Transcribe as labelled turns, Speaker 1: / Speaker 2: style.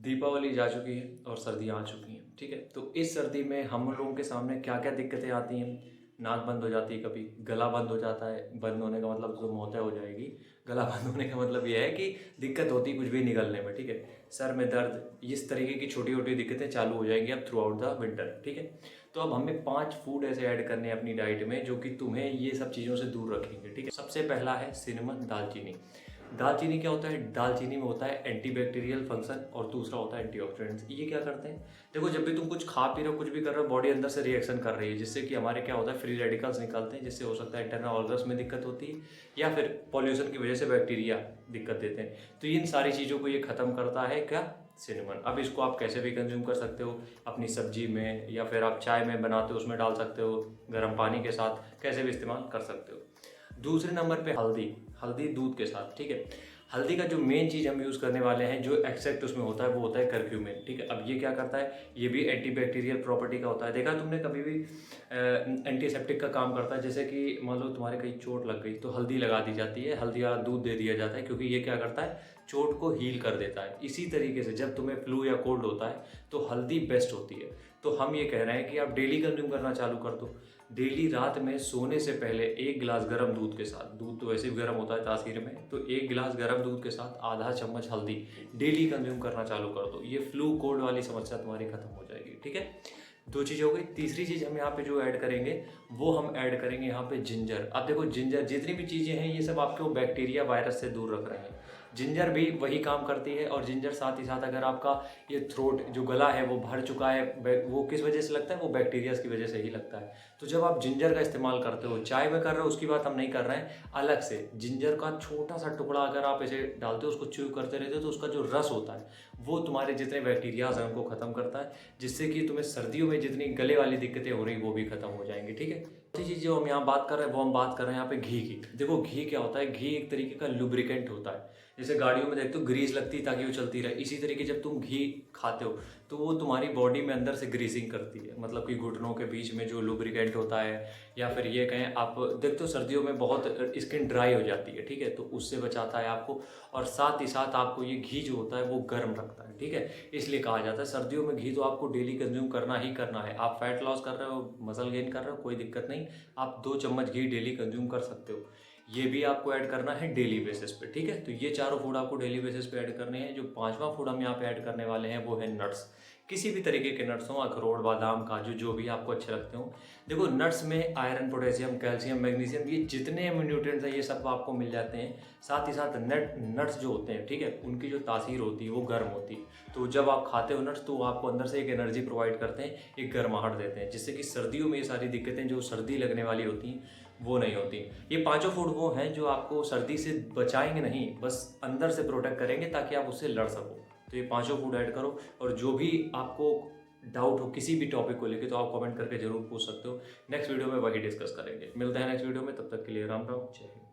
Speaker 1: दीपावली जा चुकी है और सर्दियाँ आ चुकी हैं, ठीक है। तो इस सर्दी में हम लोगों के सामने क्या क्या दिक्कतें आती हैं। नाक बंद हो जाती है, कभी गला बंद हो जाता है। बंद होने का मतलब तो मौत हो जाएगी। गला बंद होने का मतलब ये है कि दिक्कत होती है कुछ भी निगलने में, ठीक है। सर में दर्द, इस तरीके की छोटी छोटी दिक्कतें चालू हो जाएंगी अब थ्रू आउट द विंटर, ठीक है। तो अब हमें 5 फूड ऐसे ऐड करने हैं अपनी डाइट में जो कि तुम्हें ये सब चीज़ों से दूर रखेंगे, ठीक है। सबसे पहला है सिनेमन, दालचीनी। दालचीनी क्या होता है? दालचीनी में होता है एंटीबैक्टीरियल फंक्शन और दूसरा होता है एंटीऑक्सीडेंट्स। ये क्या करते हैं? देखो, जब भी तुम कुछ खा पी रहे हो, कुछ भी कर रहे हो, बॉडी अंदर से रिएक्शन कर रही है, जिससे कि हमारे क्या होता है, फ्री रेडिकल्स निकलते हैं, जिससे हो सकता है इंटरनल ऑर्गन्स में दिक्कत होती है या फिर पॉल्यूशन की वजह से बैक्टीरिया दिक्कत देते हैं। तो इन सारी चीज़ों को ये खत्म करता है क्या? सिनेमन। अब इसको आप कैसे भी कंज्यूम कर सकते हो, अपनी सब्जी में या फिर आप चाय में बनाते हो उसमें डाल सकते हो, गर्म पानी के साथ कैसे भी इस्तेमाल कर सकते हो। दूसरे नंबर पे हल्दी। हल्दी दूध के साथ, ठीक है। हल्दी का जो मेन चीज़ हम यूज़ करने वाले हैं, जो एक्सट्रैक्ट उसमें होता है, वो होता है करक्यूमिन, ठीक है। अब ये क्या करता है? ये भी एंटीबैक्टीरियल प्रॉपर्टी का होता है। देखा तुमने कभी भी एंटीसेप्टिक का काम करता है। जैसे कि मान लो तुम्हारे कहीं चोट लग गई तो हल्दी लगा दी जाती है, हल्दी वाला दूध दे दिया जाता है, क्योंकि ये क्या करता है? चोट को हील कर देता है। इसी तरीके से जब तुम्हें फ्लू या कोल्ड होता है तो हल्दी बेस्ट होती है। तो हम ये कह रहे हैं कि आप डेली कंज्यूम करना चालू कर दो। डेली रात में सोने से पहले 1 गिलास गर्म दूध के साथ, दूध तो वैसे भी गर्म होता है तासीर में, तो 1 गिलास गर्म दूध के साथ आधा चम्मच हल्दी डेली कंज्यूम करना चालू कर दो। ये फ्लू कोल्ड वाली समस्या तुम्हारी खत्म हो जाएगी, ठीक है। 2 चीज़ हो गई। तीसरी चीज़ हम यहाँ पे जो ऐड करेंगे, वो हम ऐड करेंगे यहाँ पे जिंजर। अब देखो, जिंजर जितनी भी चीज़ें हैं ये सब आपको बैक्टीरिया वायरस से दूर रख रहे हैं। जिंजर भी वही काम करती है। और जिंजर साथ ही साथ अगर आपका ये थ्रोट जो गला है वो भर चुका है, वो किस वजह से लगता है? वो बैक्टीरिया की वजह से ही लगता है। तो जब आप जिंजर का इस्तेमाल करते हो, चाय में कर रहे हो उसकी बात हम नहीं कर रहे हैं, अलग से जिंजर का छोटा सा टुकड़ा अगर आप ऐसे डालते हो, उसको च्यू करते रहते हो, तो उसका जो रस होता है वो तुम्हारे जितने बैक्टीरियाज हैं उनको खत्म करता है, जिससे कि तुम्हें सर्दियों में जितनी गले वाली दिक्कतें हो रही वो भी खत्म हो जाएंगी, ठीक है। दूसरी चीज़ जो हम यहाँ बात कर रहे हैं, वो हम बात कर रहे हैं यहाँ पे घी की। देखो, घी क्या होता है? घी एक तरीके का लुब्रिकेंट होता है। जैसे गाड़ियों में देखते हो ग्रीस लगती है ताकि वो चलती रहे, इसी तरीके जब तुम घी खाते हो तो वो तुम्हारी बॉडी में अंदर से ग्रीसिंग करती है। मतलब कि घुटनों के बीच में जो लुब्रिकेंट होता है, या फिर ये कहें, आप देखते हो सर्दियों में बहुत स्किन ड्राई हो जाती है, ठीक है, तो उससे बचाता है आपको। और साथ ही साथ आपको ये घी जो होता है वो गर्म रखता है, ठीक है। इसलिए कहा जाता है सर्दियों में घी तो आपको डेली कंज्यूम करना ही करना है। आप फैट लॉस कर रहे हो, मसल गेन कर रहे हो, कोई दिक्कत नहीं, आप 2 चम्मच घी डेली कंज्यूम कर सकते हो। ये भी आपको ऐड करना है डेली बेसिस पे, ठीक है। तो ये चारों फूड आपको डेली बेसिस पे ऐड करने हैं। जो 5वां फूड हम यहाँ पे ऐड करने वाले हैं वो है नट्स। किसी भी तरीके के नट्स हों, अखरोट, बादाम, काजू, जो भी आपको अच्छे लगते हो। देखो, नट्स में आयरन, पोटेशियम, कैल्शियम, मैग्नीशियम, ये जितने न्यूट्रिएंट्स हैं ये सब आपको मिल जाते हैं। साथ ही साथ नट्स जो होते हैं, ठीक है, उनकी जो तासीर होती है वो गर्म होती है। तो जब आप खाते हो नट्स तो वो आपको अंदर से एक एनर्जी प्रोवाइड करते हैं, एक गर्माहट देते हैं, जिससे कि सर्दियों में ये सारी दिक्कतें जो सर्दी लगने वाली होती हैं वो नहीं होती। ये 5 फूड वो हैं जो आपको सर्दी से बचाएंगे नहीं, बस अंदर से प्रोटेक्ट करेंगे ताकि आप उससे लड़ सको। तो ये 5 फूड ऐड करो। और जो भी आपको डाउट हो किसी भी टॉपिक को लेके तो आप कमेंट करके जरूर पूछ सकते हो। नेक्स्ट वीडियो में वही डिस्कस करेंगे। मिलते हैं नेक्स्ट वीडियो में, तब तक के लिए राम राम, जय हिंद।